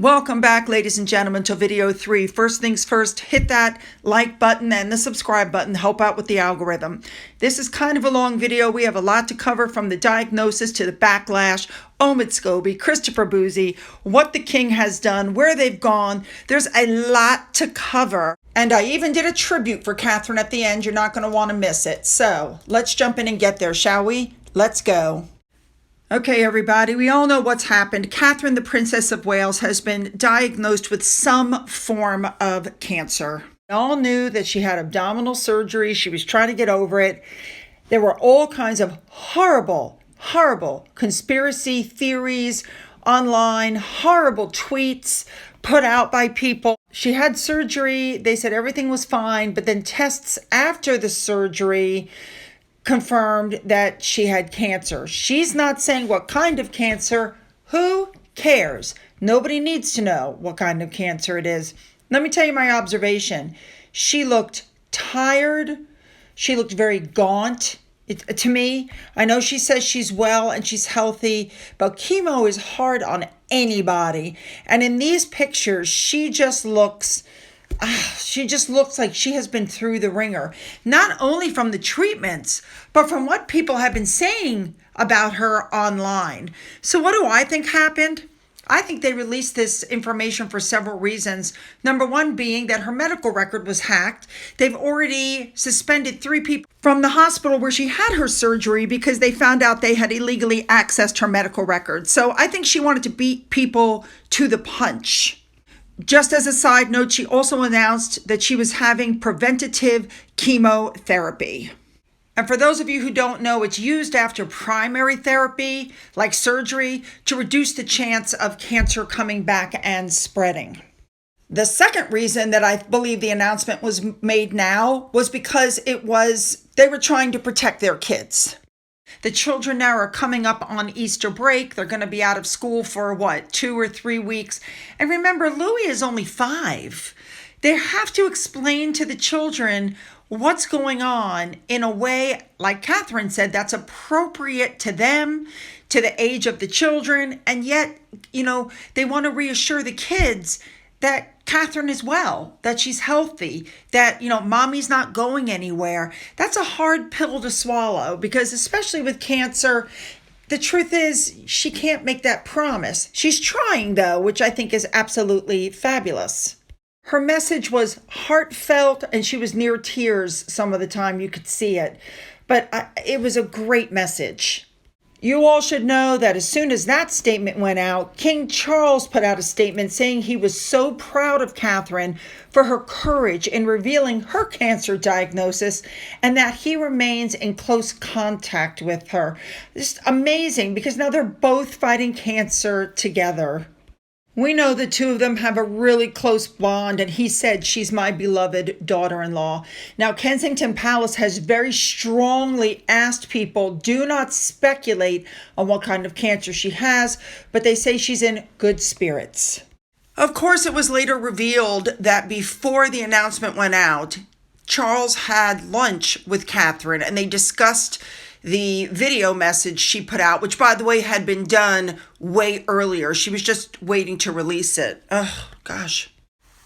Welcome back, ladies and gentlemen, to video 3. First things first, hit that like button and the subscribe button to help out with the algorithm. This is kind of a long video. We have a lot to cover, from the diagnosis to the backlash, Omid Scobie, Christopher Boozy, what the King has done, where they've gone. There's a lot to cover. And I even did a tribute for Catherine at the end. You're not going to want to miss it. So let's jump in and get there, shall we? Let's go. Okay, everybody, we all know what's happened. Catherine, the Princess of Wales, has been diagnosed with some form of cancer. We all knew that she had abdominal surgery. She was trying to get over it. There were all kinds of horrible conspiracy theories online, horrible tweets put out by people. She had surgery. They said everything was fine, but then tests after the surgery confirmed that she had cancer. She's not saying what kind of cancer. Who cares? Nobody needs to know what kind of cancer it is. Let me tell you my observation. She looked tired. She looked very gaunt. To me, I know she says she's well and she's healthy, but chemo is hard on anybody. And in these pictures, she just looks like she has been through the ringer, not only from the treatments, but from what people have been saying about her online. So what do I think happened? I think they released this information for several reasons. Number one being that her medical record was hacked. They've already suspended 3 people from the hospital where she had her surgery because they found out they had illegally accessed her medical record. So I think she wanted to beat people to the punch. Just as a side note, she also announced that she was having preventative chemotherapy. And for those of you who don't know, it's used after primary therapy, like surgery, to reduce the chance of cancer coming back and spreading. The second reason that I believe the announcement was made now was because they were trying to protect their kids. The children now are coming up on Easter break. They're going to be out of school for 2 or 3 weeks. And remember, Louis is only 5. They have to explain to the children what's going on in a way, like Catherine said, that's appropriate to them, to the age of the children. And yet, they want to reassure the kids that Catherine is well, that she's healthy, that, mommy's not going anywhere. That's a hard pill to swallow because, especially with cancer, the truth is she can't make that promise. She's trying, though, which I think is absolutely fabulous. Her message was heartfelt and she was near tears some of the time. You could see it. But it was a great message. You all should know that as soon as that statement went out, King Charles put out a statement saying he was so proud of Catherine for her courage in revealing her cancer diagnosis and that he remains in close contact with her. Just amazing, because now they're both fighting cancer together. We know the two of them have a really close bond, and he said she's my beloved daughter-in-law. Now, Kensington Palace has very strongly asked people, do not speculate on what kind of cancer she has, but they say she's in good spirits. Of course, it was later revealed that before the announcement went out, Charles had lunch with Catherine, and they discussed the video message she put out, which, by the way, had been done way earlier. She was just waiting to release it. Oh, gosh.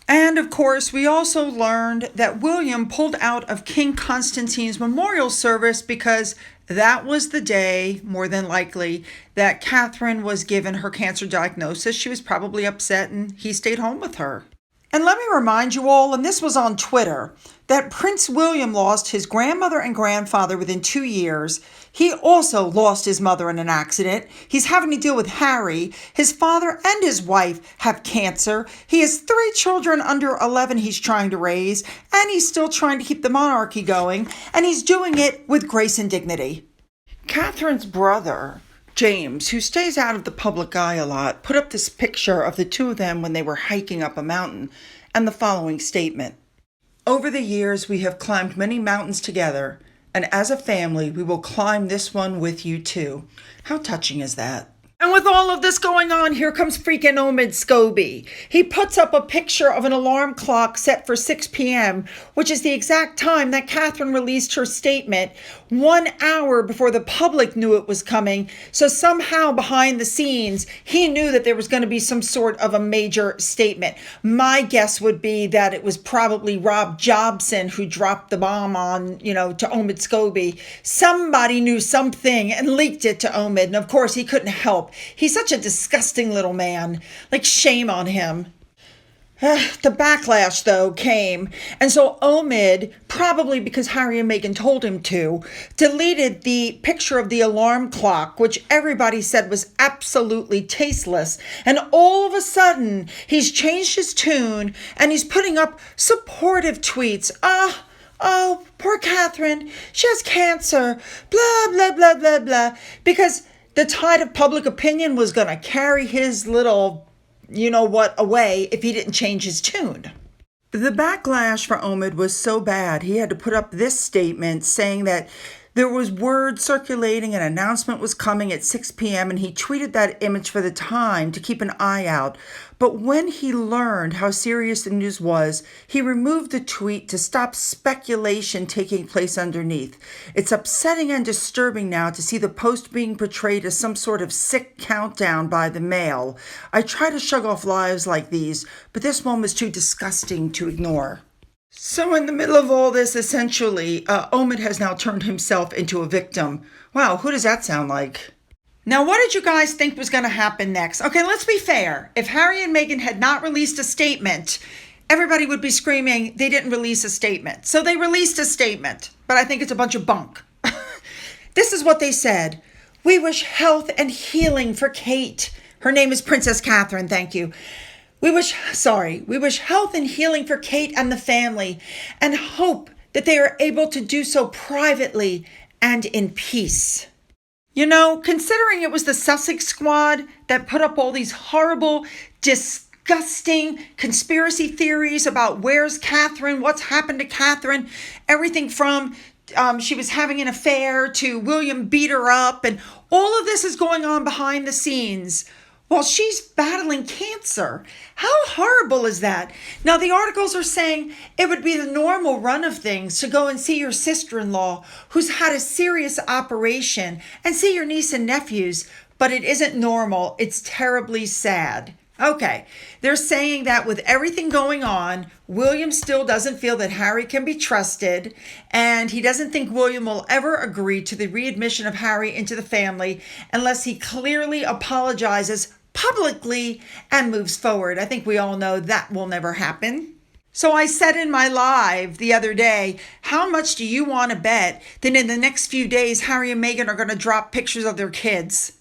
And, of course, we also learned that William pulled out of King Constantine's memorial service because that was the day, more than likely, that Catherine was given her cancer diagnosis. She was probably upset, and he stayed home with her. And let me remind you all, and this was on Twitter, that Prince William lost his grandmother and grandfather within 2 years. He also lost his mother in an accident. He's having to deal with Harry. His father and his wife have cancer. He has 3 children under 11 he's trying to raise, and he's still trying to keep the monarchy going, and he's doing it with grace and dignity. Catherine's brother, James, who stays out of the public eye a lot, put up this picture of the two of them when they were hiking up a mountain, and the following statement. Over the years, we have climbed many mountains together, and as a family, we will climb this one with you too. How touching is that? And with all of this going on, here comes freaking Omid Scobie. He puts up a picture of an alarm clock set for 6 p.m., which is the exact time that Catherine released her statement, 1 hour before the public knew it was coming. So somehow behind the scenes, he knew that there was going to be some sort of a major statement. My guess would be that it was probably Rob Jobson who dropped the bomb on, to Omid Scobie. Somebody knew something and leaked it to Omid. And of course, he couldn't help. He's such a disgusting little man. Like, shame on him. The backlash, though, came. And so Omid, probably because Harry and Meghan told him to, deleted the picture of the alarm clock, which everybody said was absolutely tasteless. And all of a sudden, he's changed his tune and he's putting up supportive tweets. Oh, poor Catherine. She has cancer. Blah, blah, blah, blah, blah. Because the tide of public opinion was going to carry his little away if he didn't change his tune. The backlash for Omid was so bad, he had to put up this statement saying that there was word circulating, an announcement was coming at 6 p.m., and he tweeted that image for the time to keep an eye out. But when he learned how serious the news was, he removed the tweet to stop speculation taking place underneath. It's upsetting and disturbing now to see the post being portrayed as some sort of sick countdown by the Mail. I try to shrug off lives like these, but this one was too disgusting to ignore. So in the middle of all this, essentially, Omid has now turned himself into a victim. Wow, who does that sound like? Now, what did you guys think was going to happen next? Okay, let's be fair. If Harry and Meghan had not released a statement, everybody would be screaming they didn't release a statement. So they released a statement, but I think it's a bunch of bunk. This is what they said. We wish health and healing for Kate. Her name is Princess Catherine, thank you. We wish health and healing for Kate and the family, and hope that they are able to do so privately and in peace. Considering it was the Sussex squad that put up all these horrible, disgusting conspiracy theories about where's Catherine, what's happened to Catherine, everything from she was having an affair to William beat her up, and all of this is going on behind the scenes while she's battling cancer. How horrible is that? Now, the articles are saying it would be the normal run of things to go and see your sister-in-law who's had a serious operation and see your niece and nephews, but it isn't normal. It's terribly sad. Okay, they're saying that with everything going on, William still doesn't feel that Harry can be trusted, and he doesn't think William will ever agree to the readmission of Harry into the family unless he clearly apologizes publicly and moves forward. I think we all know that will never happen. So I said in my live the other day, how much do you want to bet that in the next few days, Harry and Meghan are going to drop pictures of their kids?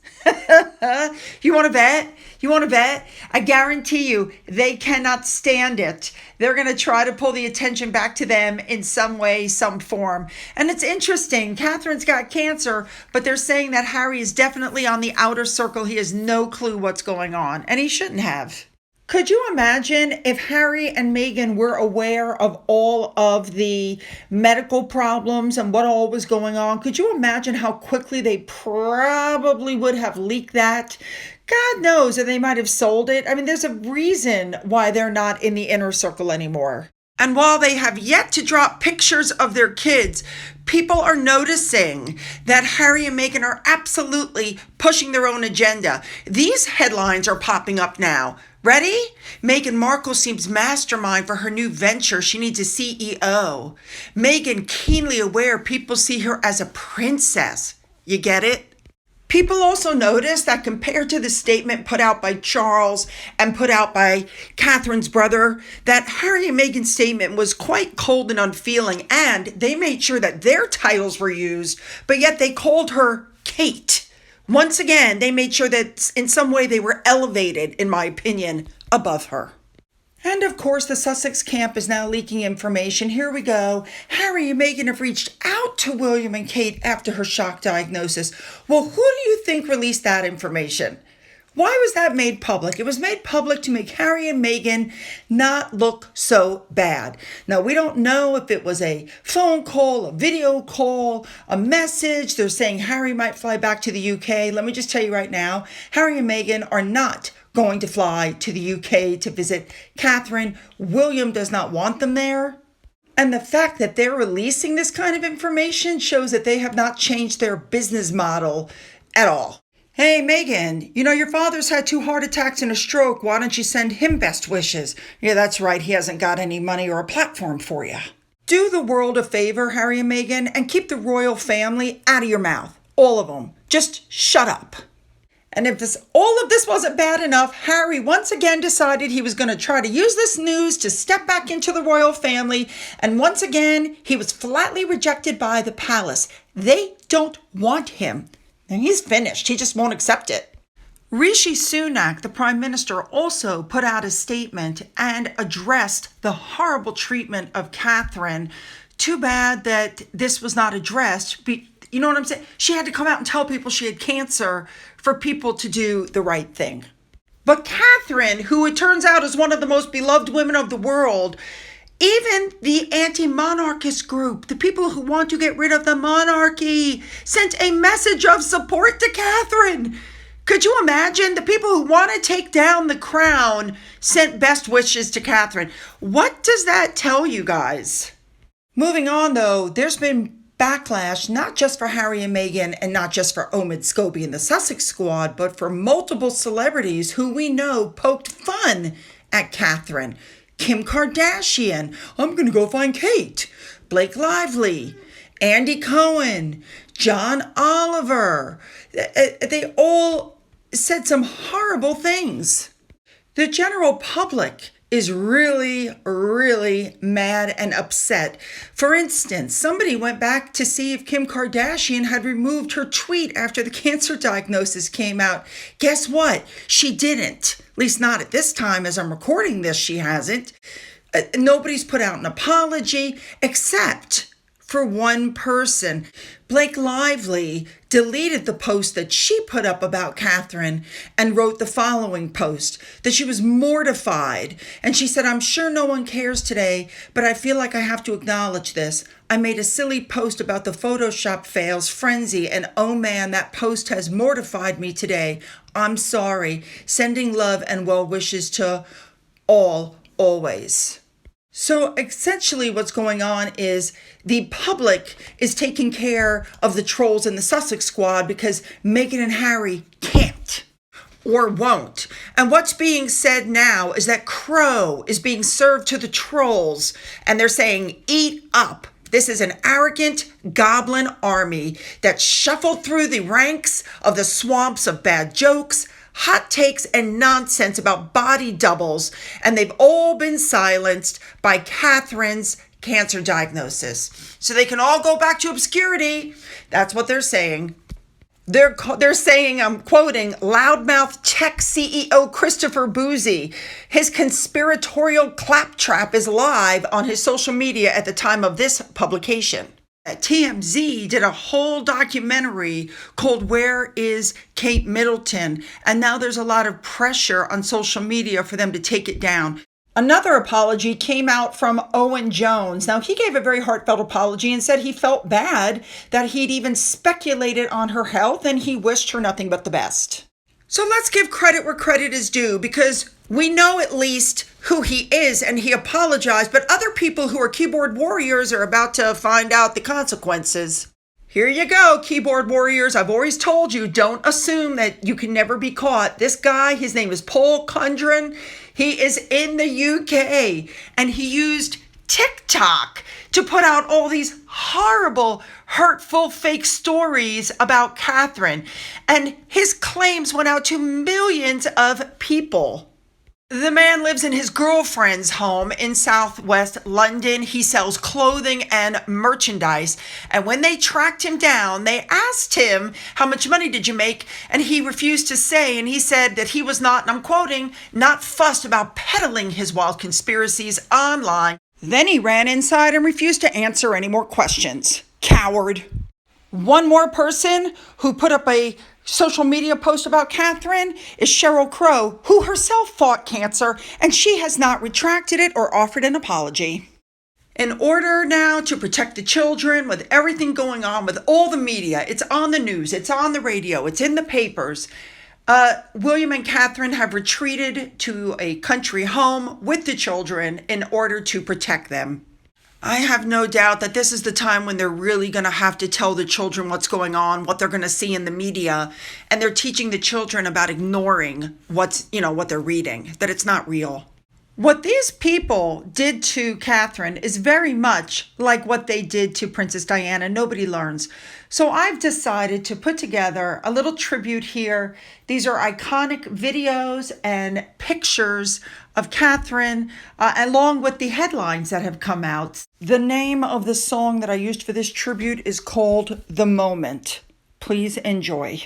You want to bet? You want to bet? I guarantee you they cannot stand it. They're going to try to pull the attention back to them in some way, some form. And it's interesting. Catherine's got cancer, but they're saying that Harry is definitely on the outer circle. He has no clue what's going on, and he shouldn't have. Could you imagine if Harry and Meghan were aware of all of the medical problems and what all was going on? Could you imagine how quickly they probably would have leaked that? God knows, or they might have sold it. I mean, there's a reason why they're not in the inner circle anymore. And while they have yet to drop pictures of their kids, people are noticing that Harry and Meghan are absolutely pushing their own agenda. These headlines are popping up now. Ready? Meghan Markle seems mastermind for her new venture. She needs a CEO. Meghan keenly aware people see her as a princess. You get it? People also notice that compared to the statement put out by Charles and put out by Catherine's brother, that Harry and Meghan's statement was quite cold and unfeeling, and they made sure that their titles were used, but yet they called her Kate. Once again, they made sure that in some way they were elevated, in my opinion, above her. And of course, the Sussex camp is now leaking information. Here we go. Harry and Meghan have reached out to William and Kate after her shock diagnosis. Well, who do you think released that information? Why was that made public? It was made public to make Harry and Meghan not look so bad. Now, we don't know if it was a phone call, a video call, a message. They're saying Harry might fly back to the UK. Let me just tell you right now, Harry and Meghan are not going to fly to the UK to visit Catherine. William does not want them there. And the fact that they're releasing this kind of information shows that they have not changed their business model at all. Hey, Meghan, you know your father's had 2 heart attacks and a stroke. Why don't you send him best wishes? Yeah, that's right. He hasn't got any money or a platform for you. Do the world a favor, Harry and Meghan, and keep the royal family out of your mouth. All of them. Just shut up. And if all of this wasn't bad enough, Harry once again decided he was going to try to use this news to step back into the royal family. And once again, he was flatly rejected by the palace. They don't want him. And he's finished. He just won't accept it. Rishi Sunak, the Prime Minister, also put out a statement and addressed the horrible treatment of Catherine. Too bad that this was not addressed. You know what I'm saying? She had to come out and tell people she had cancer for people to do the right thing. But Catherine, who it turns out is one of the most beloved women of the world, even the anti-monarchist group, the people who want to get rid of the monarchy, sent a message of support to Catherine. Could you imagine? The people who want to take down the crown sent best wishes to Catherine. What does that tell you guys? Moving on, though, there's been backlash, not just for Harry and Meghan and not just for Omid Scobie and the Sussex Squad, but for multiple celebrities who we know poked fun at Catherine. Kim Kardashian, I'm going to go find Kate. Blake Lively, Andy Cohen, John Oliver. They all said some horrible things. The general public is really, really mad and upset. For instance, somebody went back to see if Kim Kardashian had removed her tweet after the cancer diagnosis came out. Guess what? She didn't. At least not at this time. As I'm recording this, she hasn't. Nobody's put out an apology except for one person. Blake Lively deleted the post that she put up about Catherine and wrote the following post, that she was mortified. And she said, I'm sure no one cares today, but I feel like I have to acknowledge this. I made a silly post about the Photoshop fails frenzy, and oh man, that post has mortified me today. I'm sorry. Sending love and well wishes to all, always. So essentially what's going on is the public is taking care of the trolls in the Sussex Squad because Meghan and Harry can't or won't. And what's being said now is that crow is being served to the trolls and they're saying, eat up. This is an arrogant goblin army that shuffled through the ranks of the swamps of bad jokes, hot takes, and nonsense about body doubles, and they've all been silenced by Catherine's cancer diagnosis. So they can all go back to obscurity. That's what they're saying. They're saying, I'm quoting, loudmouth tech CEO Christopher Boozy. His conspiratorial claptrap is live on his social media at the time of this publication. TMZ did a whole documentary called Where is Kate Middleton? And now there's a lot of pressure on social media for them to take it down. Another apology came out from Owen Jones. Now, he gave a very heartfelt apology and said he felt bad that he'd even speculated on her health and he wished her nothing but the best. So let's give credit where credit is due, because we know at least who he is and he apologized, but other people who are keyboard warriors are about to find out the consequences. Here you go, keyboard warriors. I've always told you, don't assume that you can never be caught. This guy, his name is Paul Kundran. He is in the UK and he used TikTok to put out all these horrible, hurtful, fake stories about Catherine. And his claims went out to millions of people. The man lives in his girlfriend's home in southwest London. He sells clothing and merchandise. And when they tracked him down, they asked him, how much money did you make? And he refused to say. And he said that he was not, and I'm quoting, not fussed about peddling his wild conspiracies online. Then he ran inside and refused to answer any more questions. Coward. One more person who put up a social media post about Catherine is Sheryl Crow, who herself fought cancer, and she has not retracted it or offered an apology. In order now to protect the children with everything going on with all the media, it's on the news, it's on the radio, it's in the papers. William and Catherine have retreated to a country home with the children in order to protect them. I have no doubt that this is the time when they're really going to have to tell the children what's going on, what they're going to see in the media, and they're teaching the children about ignoring what they're reading, that it's not real. What these people did to Catherine is very much like what they did to Princess Diana. Nobody learns. So I've decided to put together a little tribute here. These are iconic videos and pictures of Catherine, along with the headlines that have come out. The name of the song that I used for this tribute is called The Moment. Please enjoy.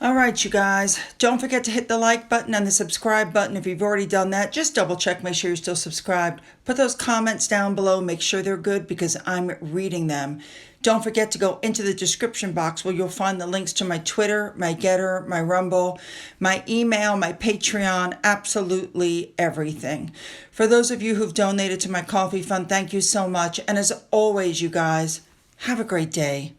All right, you guys, don't forget to hit the like button and the subscribe button. If you've already done that, just double check, make sure you're still subscribed. Put those comments down below, make sure they're good because I'm reading them. Don't forget to go into the description box where you'll find the links to my Twitter, my Gettr, my Rumble, my email, my Patreon, absolutely everything. For those of you who've donated to my coffee fund, thank you so much. And as always, you guys, have a great day.